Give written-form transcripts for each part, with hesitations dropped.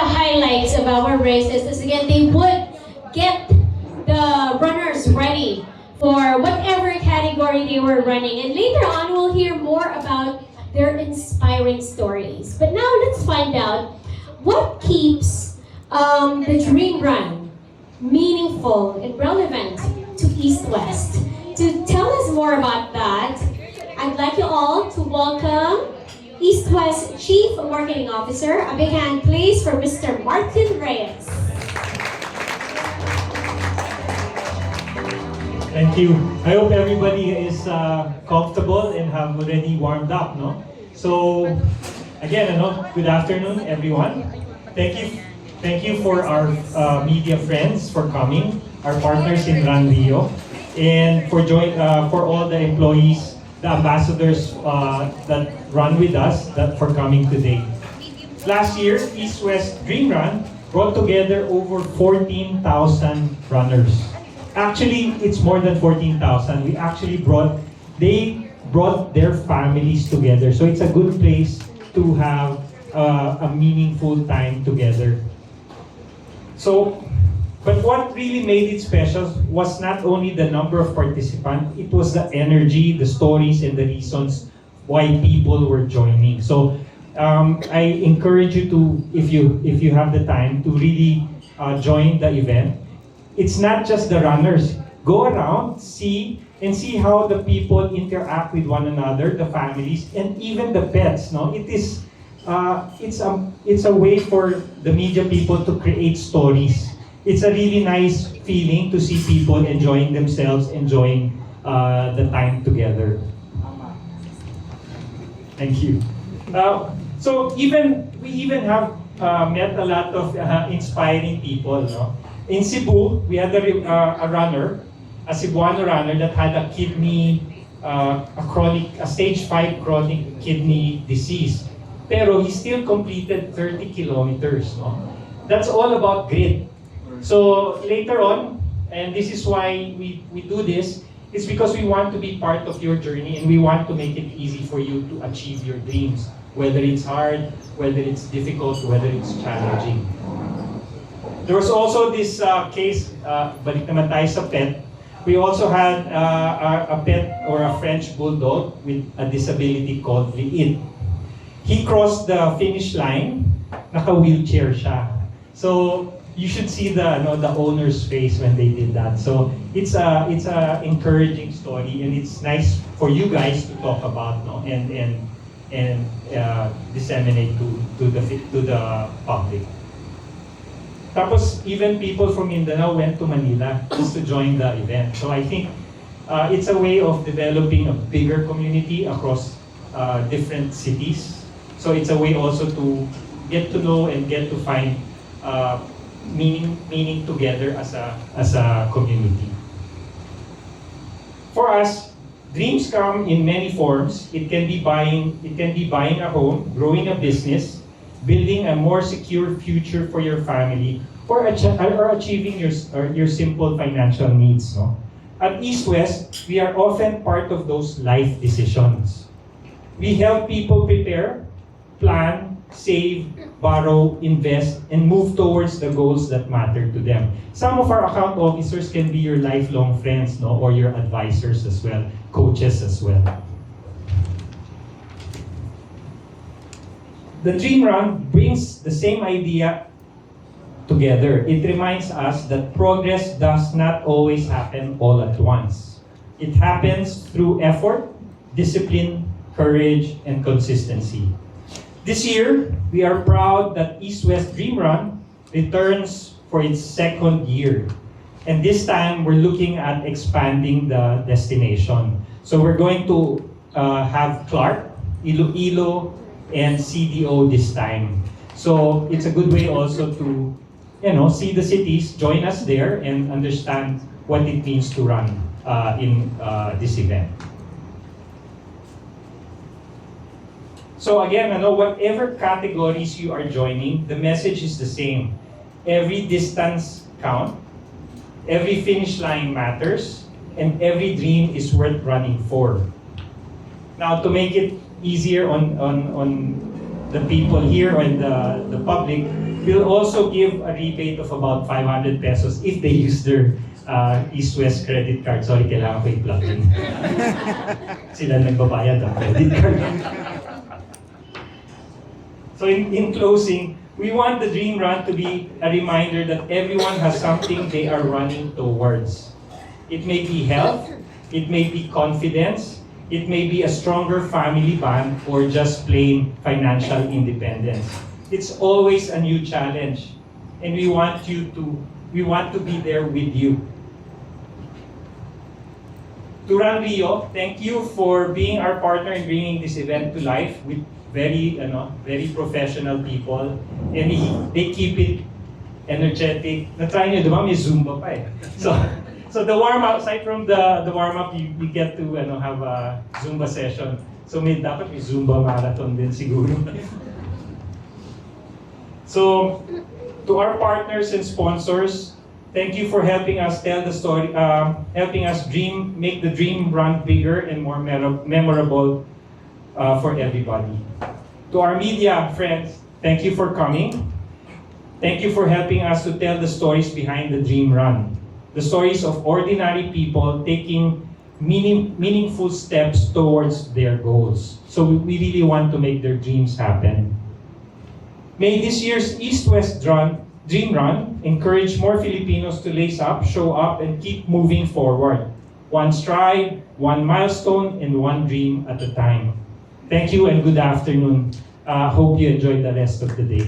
highlights of our races is again they would get the runners ready for whatever category they were running. And later on, we'll hear more about their inspiring stories. But now let's find out what keeps the Dream Run meaningful and relevant to EastWest. To tell us more about that, I'd like you all to welcome EastWest Chief Marketing Officer. A big hand please for Mr. Martin Reyes. Thank you. I hope everybody is comfortable and have already warmed up, no? So, again, good afternoon, everyone. Thank you for our media friends for coming, our partners in Run Rio, and for all the employees, the ambassadors that run with us, for coming today. Last year, EastWest Dream Run brought together over 14,000 runners. Actually, it's more than 14,000. They brought their families together. So it's a good place to have a meaningful time together. But what really made it special was not only the number of participants, it was the energy, the stories, and the reasons why people were joining. So I encourage you to, if you have the time, to really join the event. It's not just the runners. Go around, see how the people interact with one another, the families, and even the pets. No, it's a way for the media people to create stories. It's a really nice feeling to see people enjoying themselves, enjoying the time together. Thank you. We even have met a lot of inspiring people. No? In Cebu, we had a runner, a Cebuano runner that had a stage 5 chronic kidney disease. Pero he still completed 30 kilometers. No? That's all about grit. So later on, and this is why we do this, it's because we want to be part of your journey and we want to make it easy for you to achieve your dreams. Whether it's hard, whether it's difficult, whether it's challenging. There was also this case, balik naman tayo sa pet. We also had a pet or a French bulldog with a disability called Liit. He crossed the finish line, naka-wheelchair siya. So you should see the owner's face when they did that. So it's a encouraging story, and it's nice for you guys to talk about, no, and disseminate to the public. Tapos, even people from Mindanao went to Manila just to join the event. So I think it's a way of developing a bigger community across different cities. So it's a way also to get to know and get to find meaning together as a community. For us, dreams come in many forms. It can be buying a home, growing a business, building a more secure future for your family, or achieving your simple financial needs. No? At EastWest, we are often part of those life decisions. We help people prepare, plan, save, borrow, invest, and move towards the goals that matter to them. Some of our account officers can be your lifelong friends, no, or your advisors as well, coaches as well. The Dream Run brings the same idea together. It reminds us that progress does not always happen all at once. It happens through effort, discipline, courage, and consistency. This year, we are proud that EastWest Dream Run returns for its second year. And this time, we're looking at expanding the destination. So we're going to have Clark, Iloilo, and CDO this time. So it's a good way also to, see the cities, join us there, and understand what it means to run in this event. So again, whatever categories you are joining, the message is the same. Every distance counts, every finish line matters, and every dream is worth running for. Now, to make it easier on the people here and the public will also give a rebate of about 500 pesos if they use their EastWest credit card. Sorry, kailangan ko i-plug in. Sila nagbabayad ng credit card. So in closing, we want the Dream Run to be a reminder that everyone has something they are running towards. It may be health, it may be confidence, it may be a stronger family bond, or just plain financial independence. It's always a new challenge, and we want to be there with you. To Run Rio, thank you for being our partner in bringing this event to life with very professional people, and they keep it energetic. Na-try nyo, diba? May Zumba pa eh. So the warm-up, aside from the warm-up, you get to have a Zumba session. So dapat may Zumba marathon din siguro. So to our partners and sponsors, thank you for helping us tell the story, helping us make the Dream Run bigger and more memorable for everybody. To our media friends, thank you for coming. Thank you for helping us to tell the stories behind the Dream Run. The stories of ordinary people taking meaningful steps towards their goals. So we really want to make their dreams happen. May this year's EastWest Dream Run encourage more Filipinos to lace up, show up, and keep moving forward. One stride, one milestone, and one dream at a time. Thank you and good afternoon. Hope you enjoyed the rest of the day.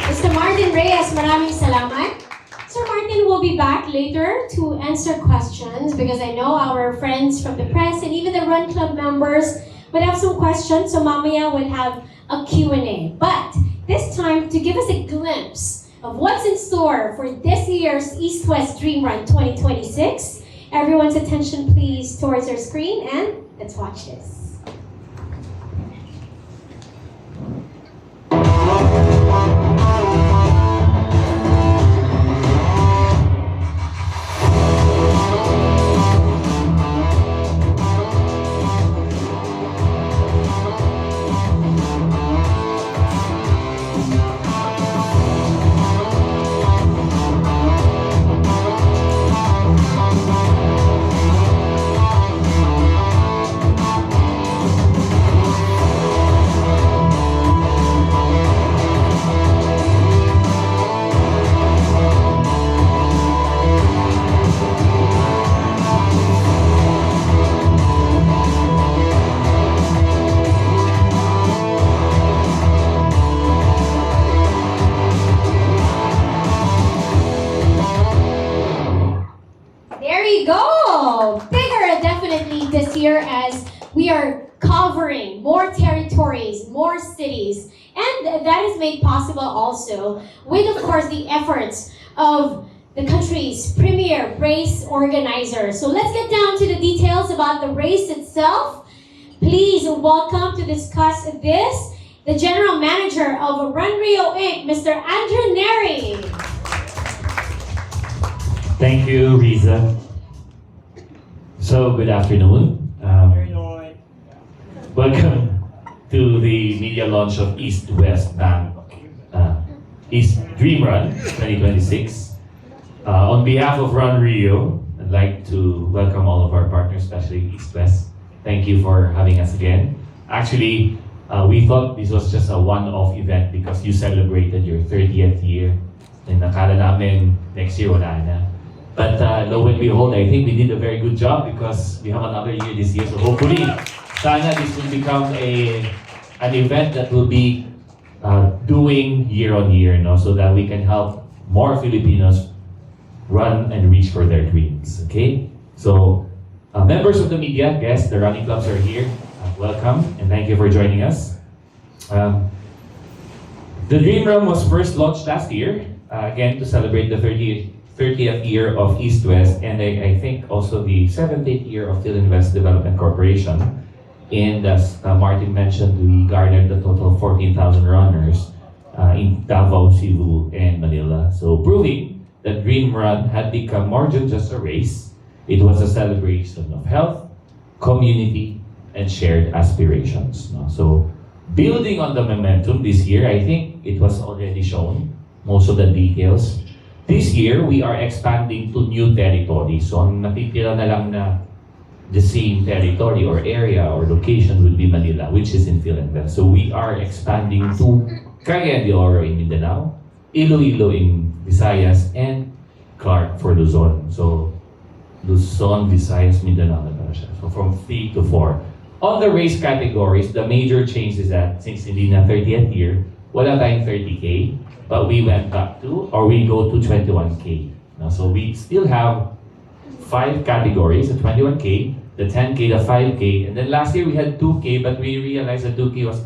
Mr. Martin Reyes, maraming salamat. Sir Martin will be back later to answer questions because I know our friends from the press and even the Run Club members would have some questions, so mamaya we'll have a Q&A. But this time, to give us a glimpse of what's in store for this year's EastWest Dream Run 2026, everyone's attention please towards our screen, and let's watch this. As we are covering more territories, more cities, and that is made possible also with, of course, the efforts of the country's premier race organizer. So let's get down to the details about the race itself. Please welcome to discuss this, the General Manager of Run Rio Inc., Mr. Andrew Neri. Thank you, Riza. So, good afternoon. Welcome to the media launch of EastWest Bank East Dream Run 2026. On behalf of Run Rio, I'd like to welcome all of our partners, especially EastWest. Thank you for having us again. Actually, we thought this was just a one-off event because you celebrated your 30th year. And nakala namin next year wala na. But lo and behold, I think we did a very good job because we have another year this year. So hopefully, sana this will become an event that will be doing year on year, so that we can help more Filipinos run and reach for their dreams. Okay? So, members of the media, guests, the running clubs are here. Welcome and thank you for joining us. The Dream Run was first launched last year, again to celebrate the 30th year of EastWest, and I think also the 70th year of Philinvest Development Corporation. And as Martin mentioned, we garnered a total of 14,000 runners in Davao, Cebu, and Manila. So proving that Dream Run had become more than just a race. It was a celebration of health, community, and shared aspirations. So Building on the momentum this year, I think it was already shown, most of the details. This year, we are expanding to new territories. So ang natitira na lang na the same territory or area or location would be Manila, which is in PhilInvest. So we are expanding to Cagayan de Oro in Mindanao, Iloilo in Visayas, and Clark for Luzon. So Luzon, Visayas, Mindanao na pala siya. So from 3 to 4. On the race categories, the major change is that since hindi na 30th year, wala tayong 30K, but we went back to, or we go to 21K. Now, so we still have 5 categories, the 21K, the 10K, the 5K, and then last year we had 2K, but we realized that 2K was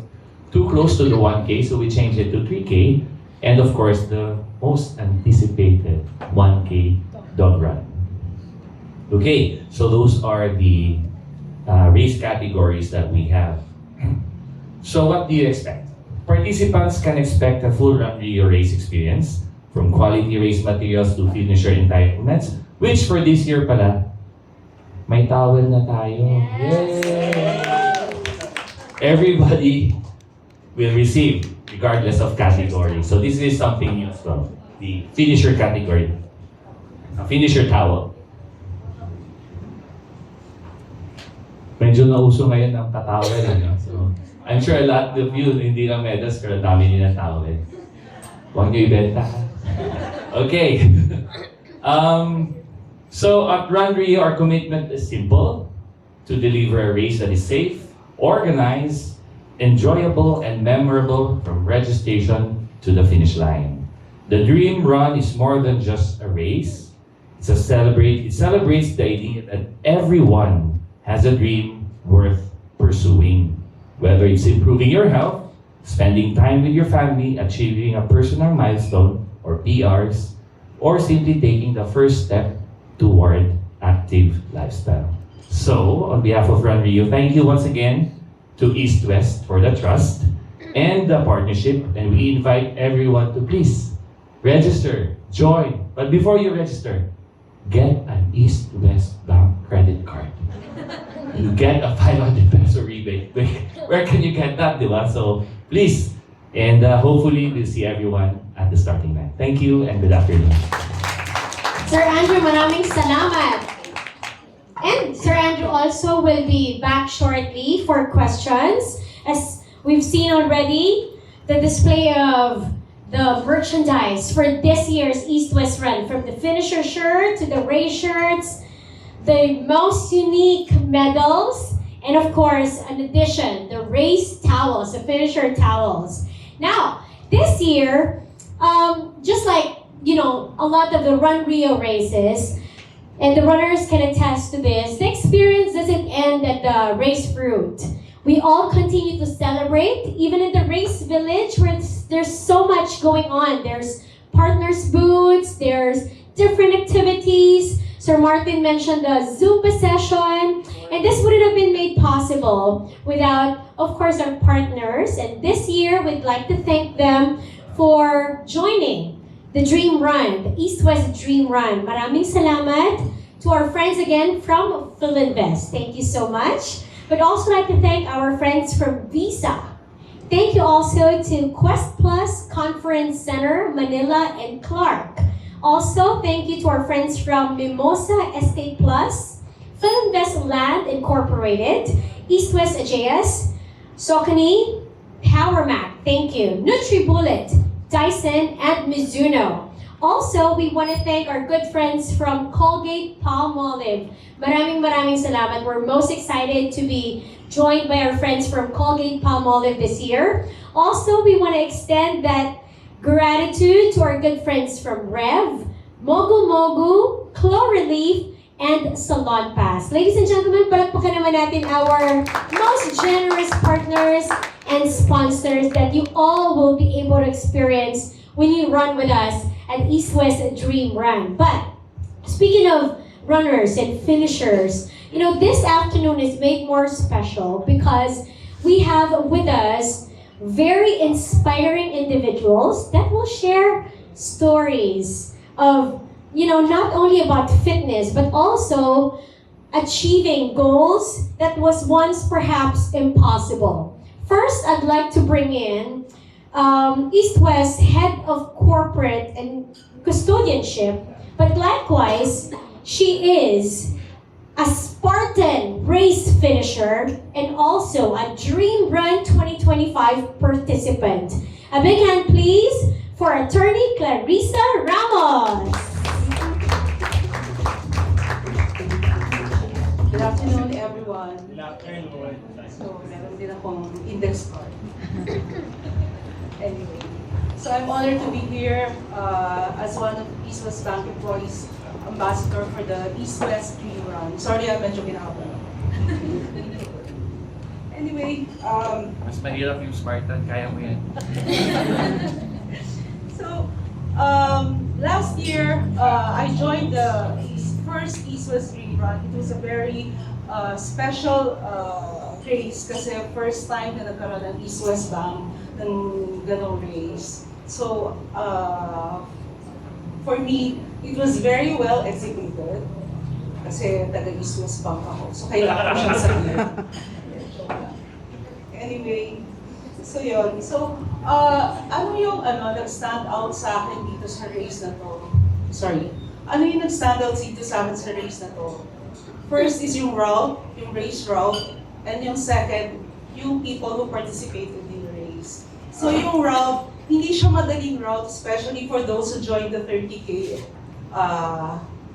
too close to the 1K, so we changed it to 3K, and of course, the most anticipated 1K dog run. Okay, so those are the race categories that we have. So what do you expect? Participants can expect a full Run Rio race experience, from quality race materials to finisher entitlements, which for this year pala, may towel na tayo. Yay! Everybody will receive, regardless of category. So this is something new as well. The finisher category, a finisher towel. Medyo nauso ngayon ang katawel. So, I'm sure a lot of you, hindi lang medals, pero dami nyo ng tawel. Huwag nyo ibenta. Okay. So at Run Rio, our commitment is simple: to deliver a race that is safe, organized, enjoyable, and memorable from registration to the finish line. The Dream Run is more than just a race. It celebrates the idea that everyone has a dream worth pursuing. Whether it's improving your health, spending time with your family, achieving a personal milestone or PRs, or simply taking the first step toward active lifestyle. So, on behalf of Run Rio, thank you once again to EastWest for the trust and the partnership, and we invite everyone to please register, join. But before you register, get an EastWest Bank credit card. You get a 500 peso rebate. Where can you get that, diba? So please, and hopefully we'll see everyone at the starting line. Thank you and good afternoon. Sir Andrew, maraming salamat. And Sir Andrew also will be back shortly for questions. As we've seen already, the display of the merchandise for this year's East-West Run, from the finisher shirt to the race shirts, the most unique medals, and of course, in addition, the race towels, the finisher towels. Now, this year, just like, a lot of the Run Rio races, and the runners can attest to this, the experience doesn't end at the race route. We all continue to celebrate, even in the race village where there's so much going on. There's partners booths, there's different activities. Sir Martin mentioned the Zumba session, and this wouldn't have been made possible without, of course, our partners. And this year, we'd like to thank them for joining the Dream Run, the EastWest Dream Run. Maraming salamat to our friends again from PhilInvest. Thank you so much. But also like to thank our friends from Visa. Thank you also to Quest Plus Conference Center, Manila, and Clark. Also, thank you to our friends from Mimosa Estate Plus, PhilInvest Land Incorporated, EastWest AJS, Socony, PowerMac, thank you, NutriBullet, Dyson, and Mizuno. Also, we want to thank our good friends from Colgate Palmolive. Maraming salamat. We're most excited to be joined by our friends from Colgate Palmolive this year. Also, we want to extend that gratitude to our good friends from Rev, Mogu Mogu, Clo Relief, and Salon Pass. Ladies and gentlemen, palakpakan naman natin our most generous partners and sponsors that you all will be able to experience when you run with us at EastWest Dream Run. But speaking of runners and finishers, this afternoon is made more special because we have with us very inspiring individuals that will share stories of, not only about fitness, but also achieving goals that was once perhaps impossible. First, I'd like to bring in EastWest Head of Corporate and Custodianship, but likewise, she is a Spartan race finisher and also a Dream Run 2025 participant. A big hand, please, for attorney Clarissa Ramos. Good afternoon, everyone. Good afternoon. So, meron din akong index card. Anyway, so I'm honored to be here as one of EastWest Bank employees, ambassador for the EastWest Dream Run. Sorry, I'm medyo kinakabahan. Anyway, Mas mahirap yung Spartan, kaya mo yan. so, last year, I joined the first EastWest Dream Run. It was a very special race kasi first time na nagkaroon ng EastWest Bank ng ganong race. So, for me, it was very well executed kasi taga EastWest Bank ako. So, kailangan ko siyang sabihin. Anyway, so yun. So, ano yung nag-stand out sa akin dito sa race na to? Sorry. Ano yung nag-stand out dito sa akin sa race na to? First is yung route, yung race route, and yung second, yung people who participated in the race. So yung route, hindi siya madaling route, especially for those who joined the 30K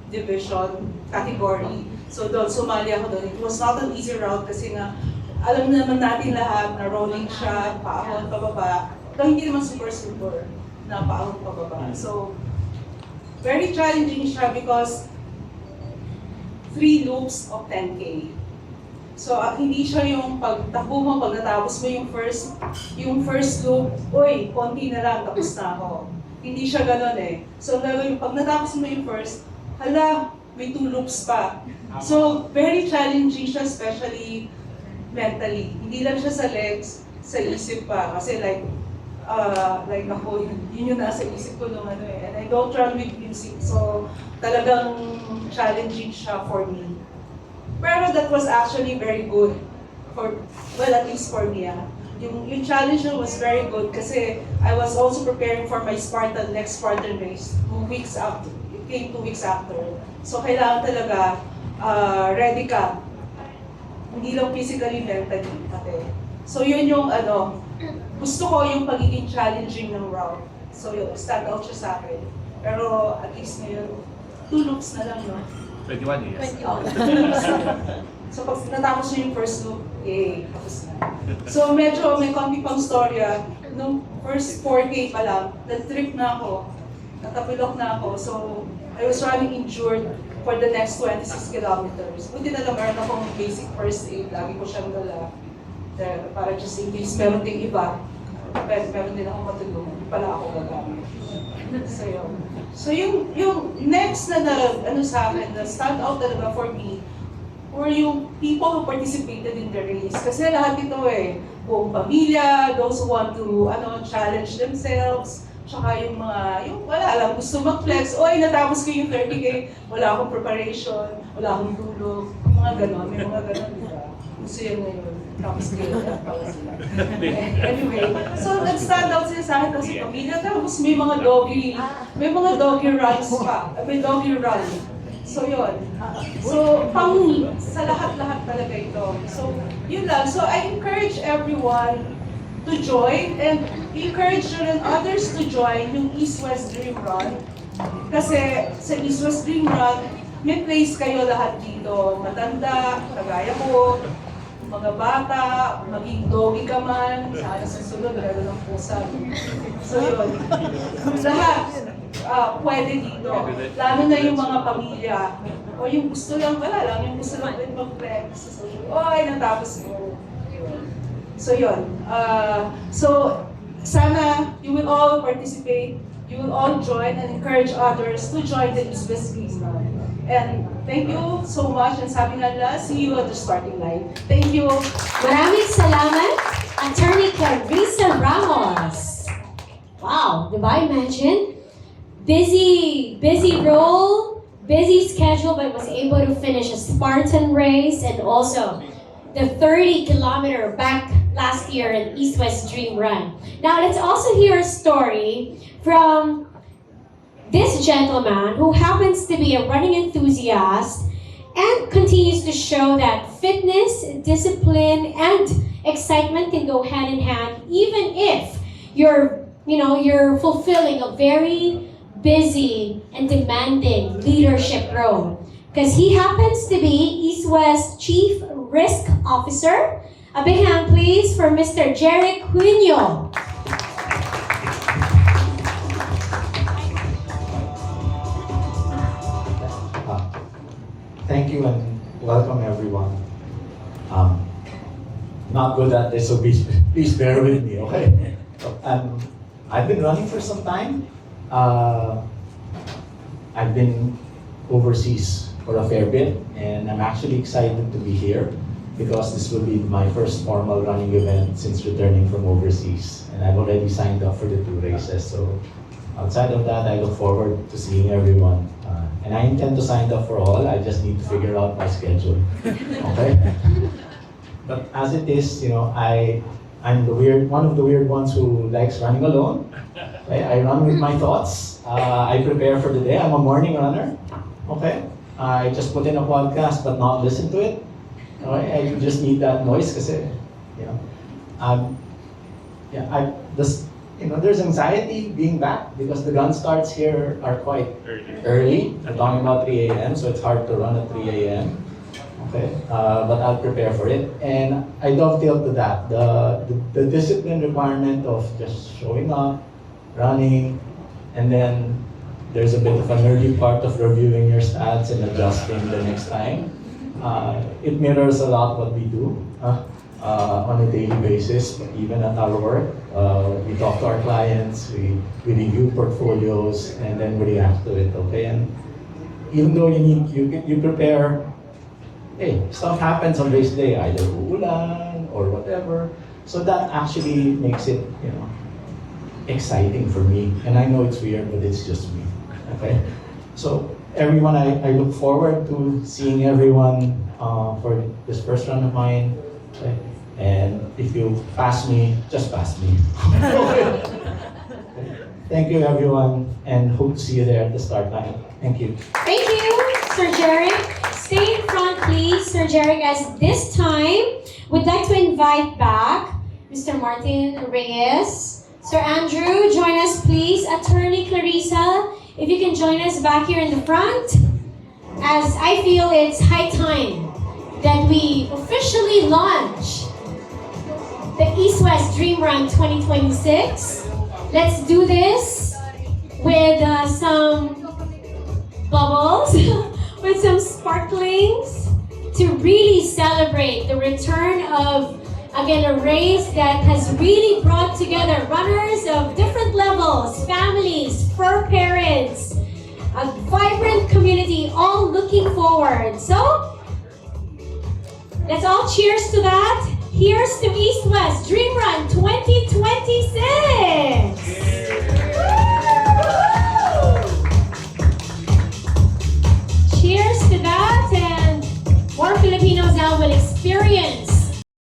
division category. So doon, sumali ako doon. It was not an easy route kasi nga, alam naman natin lahat na rolling siya, paahon, pababa. Pero hindi naman super na paahon, pababa. So, very challenging siya because 3 loops of 10K. So, hindi siya yung pagtakbo mo, pag natapos mo yung first loop, uy, konti na lang, tapos na ako. Hindi siya ganun eh. So, yung pag natapos mo yung first, hala, may 2 loops pa. So, very challenging siya, especially mentally. Hindi lang siya sa legs, sa isip pa. Kasi like ako, yun yung nasa isip ko nung ano eh. And I don't run with music, so talagang challenging siya for me. Pero that was actually very good. Well, at least for me. Yung challenge was very good kasi I was also preparing for my next Spartan race 2 weeks after. It came 2 weeks after. So kailangan talaga ready ka. Hindi lang physically, mentally pati. So yun yung gusto ko yung pagiging challenging ng route. So yun, stand out siya sa akin. Pero at least ngayon, 2 loops na lang, no? 21 years. 21. So pag natapos niyo yung first loop, tapos na. So medyo may konti pang storya. Nung first 4K pa lang, nag-trip na ako. Natapilok na ako. So I was running injured for the next 26 kilometers. Buti na lang meron akong basic first aid. Lagi ko siyang dala. Para just in case meron ding iba. Meron din akong matulong. Hindi pala ako gagamit. So yun. So yung next na sa akin, na stand out talaga for me, were yung people who participated in the race. Kasi lahat ito buong pamilya, those who want to challenge themselves, tsaka yung wala lang, gusto mag-flex, natapos ko yung 30K, wala akong preparation, wala akong tulog, mga ganon, may mga ganon, di ba? Gusto yun ngayon, tapos ganyan, pala sila. Anyway, so nag-stand out sila sa akin kasi pamilya, tapos may mga doggy runs pa, may doggy run. So yun. So sa lahat-lahat talaga ito. So yun lang. So I encourage everyone to join and encourage rin others to join yung EastWest Dream Run. Kasi sa EastWest Dream Run, may place kayo lahat dito. Matanda, kagaya ko, mga bata, maging doggy ka man, sana sa sunod, meron ng pusa. So yun. Lahat. Pwede dito. Lalo na yung mga pamilya. O yung gusto lang, wala lang. Yung gusto lang din mag-flex. So, natapos mo. So yun. So, sana you will all participate. You will all join and encourage others to join the EastWest Dream Run. And thank you so much. And sabi nga nila, see you at the starting line. Thank you. Maraming salamat, Attorney Clarissa Ramos. Wow, di ba? Imagine? Busy role, busy schedule, but was able to finish a Spartan race and also the 30-kilometer back last year in EastWest Dream Run. Now let's also hear a story from this gentleman who happens to be a running enthusiast and continues to show that fitness, discipline, and excitement can go hand in hand even if you're fulfilling a very busy and demanding leadership role. Because he happens to be EastWest Chief Risk Officer. A big hand please for Mr. Jeric Huino. Thank you and welcome everyone. Not good at this, so please bear with me, okay? I've been running for some time. I've been overseas for a fair bit, and I'm actually excited to be here because this will be my first formal running event since returning from overseas. And I've already signed up for the 2 races, so outside of that, I look forward to seeing everyone. And I intend to sign up for all, I just need to figure out my schedule, okay? But as it is, I'm one of the weird ones who likes running alone. I run with my thoughts. I prepare for the day. I'm a morning runner. Okay. I just put in a podcast but not listen to it. Okay. I just need that noise because there's anxiety being back because the gun starts here are quite early. I'm talking about 3 a.m. so it's hard to run at 3 a.m. Okay, but I'll prepare for it. And I dovetail to that, the discipline requirement of just showing up, running, and then there's a bit of an early part of reviewing your stats and adjusting the next time. It mirrors a lot what we do on a daily basis, even at our work. We talk to our clients, we review portfolios, and then we react to it, okay? And even though you prepare, hey, stuff happens on race day, either uulan or whatever. So that actually makes it, exciting for me. And I know it's weird, but it's just me, okay? So everyone, I look forward to seeing everyone for this first run of mine. Okay? And if you pass me, just pass me. Thank you, everyone, and hope to see you there at the start line. Thank you. Thank you, Sir Jeric. Stay in front, please, Sir Jeric, as this time, we'd like to invite back Mr. Martin Reyes. Sir Andrew, join us, please. Attorney Clarissa, if you can join us back here in the front, as I feel it's high time that we officially launch the EastWest Dream Run 2026. Let's do this with some bubbles, with some sparklings to really celebrate the return of, again, a race that has really brought together runners of different levels, families, fur parents, a vibrant community, all looking forward. So, let's all cheers to that. Here's to EastWest Dream Run 2026!